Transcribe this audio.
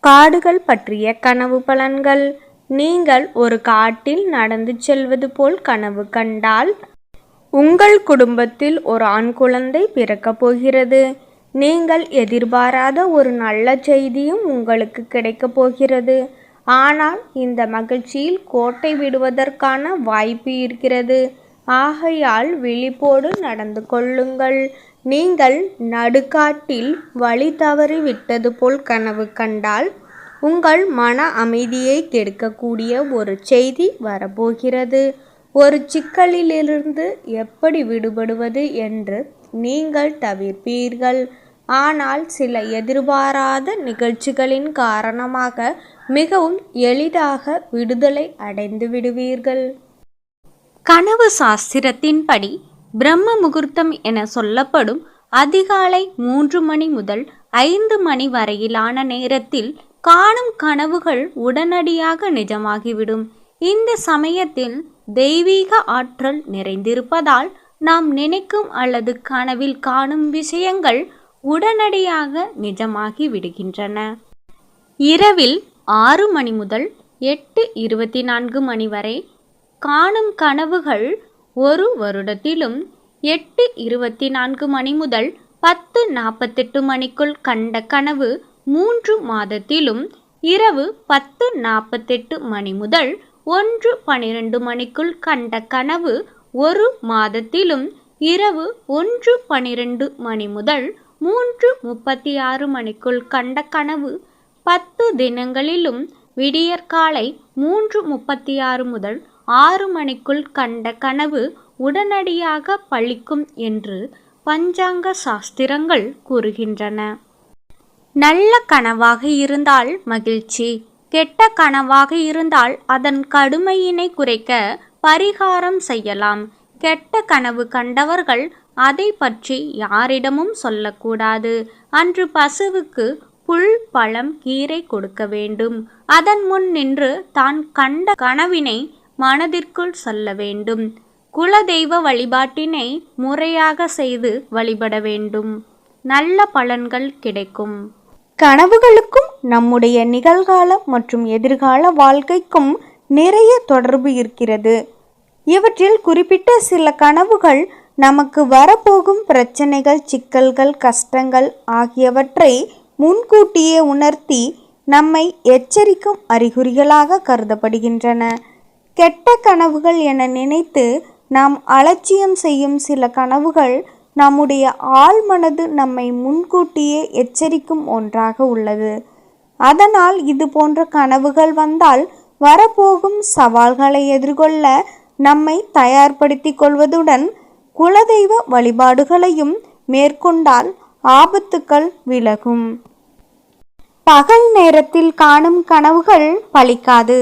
காடுகள் பற்றிய கனவு பலன்கள். நீங்கள் ஒரு காட்டில் நடந்து செல்வது போல் கனவு கண்டால் உங்கள் குடும்பத்தில் ஒரு ஆண் குழந்தை பிறக்கப் போகிறது. நீங்கள் எதிர்பாராத ஒரு நல்ல செய்தியும் உங்களுக்கு கிடைக்கப் போகிறது. ஆனால் இந்த மகிழ்ச்சியில் கோட்டை விடுவதற்கான வாய்ப்பு இருக்கிறது. ஆகையால் விழிப்போடு நடந்து கொள்ளுங்கள். நீங்கள் நடுக்காட்டில் வழி தவறி விட்டது போல் கனவு கண்டால் உங்கள் மன அமைதியை கெடுக்கக்கூடிய ஒரு செய்தி வரப்போகிறது. ஒரு சிக்கலிலிருந்து எப்படி விடுபடுவது என்று நீங்கள் தவிர்ப்பீர்கள். ஆனால் சில எதிர்பாராத நிகழ்ச்சிகளின் காரணமாக மிகவும் எளிதாக விடுதலை அடைந்து விடுவீர்கள். கனவு சாஸ்திரத்தின்படி பிரம்ம முகூர்த்தம் என சொல்லப்படும் அதிகாலை 3 மணி முதல் 5 மணி வரையிலான நேரத்தில் காணும் கனவுகள் உடனடியாக நிஜமாகிவிடும். இந்த சமயத்தில் தெய்வீக ஆற்றல் நிறைந்திருப்பதால் நாம் நினைக்கும் அல்லது கனவில் காணும் விஷயங்கள் உடனடியாக நிஜமாகி விடுகின்றன. இரவில் 6 மணி முதல் 8:24 மணி வரை காணும் கனவுகள் 1 வருடத்திலும், 8:24 மணி முதல் 10:48 மணிக்குள் கண்ட கனவு 3 மாதத்திலும், இரவு 10:48 மணி முதல் 1:12 மணிக்குள் கண்ட கனவு 1 மாதத்திலும், இரவு 1:12 மணி முதல் 3:36 மணிக்குள் கண்ட கனவு 10 தினங்களிலும், விடியற்காலை 3:36 முதல் 6 மணிக்குள் கண்ட கனவு உடனடியாக பலிக்கும் என்று பஞ்சாங்க சாஸ்திரங்கள் கூறுகின்றன. நல்ல கனவாக இருந்தால் மகிழ்ச்சி, கெட்ட கனவாக இருந்தால் அதன் கடுமையினை குறைக்க பரிகாரம் செய்யலாம். கெட்ட கனவு கண்டவர்கள் அதை பற்றி யாரிடமும் சொல்லக்கூடாது. அன்று பசுவுக்கு புல், பழம், கீரை கொடுக்க வேண்டும். அதன் முன் நின்று தான் கண்ட கனவினை மனதிற்குள் சொல்ல வேண்டும். குலதெய்வ வழிபாட்டினை முறையாக செய்து வழிபட வேண்டும். நல்ல பலன்கள் கிடைக்கும். கனவுகளுக்கும் நம்முடைய நிகழ்கால மற்றும் எதிர்கால வாழ்க்கைக்கும் நிறைய தொடர்பு இருக்கிறது. இவற்றில் குறிப்பிட்ட சில கனவுகள் நமக்கு வரப்போகும் பிரச்சனைகள், சிக்கல்கள், கஷ்டங்கள் ஆகியவற்றை முன்கூட்டியே உணர்த்தி நம்மை எச்சரிக்கும் அறிகுறிகளாக கருதப்படுகின்றன. கெட்ட கனவுகள் என நினைத்து நாம் அலட்சியம் செய்யும் சில கனவுகள் நம்முடைய ஆழ்மனது நம்மை முன்கூட்டியே எச்சரிக்கும் ஒன்றாக உள்ளது. அதனால் இது போன்ற கனவுகள் வந்தால் வரப்போகும் சவால்களை எதிர்கொள்ள நம்மை தயார்படுத்திக் கொள்வதுடன் குலதெய்வ வழிபாடுகளையும் மேற்கொண்டால் ஆபத்துக்கள் விலகும். பகல் நேரத்தில் காணும் கனவுகள் பலிக்காது.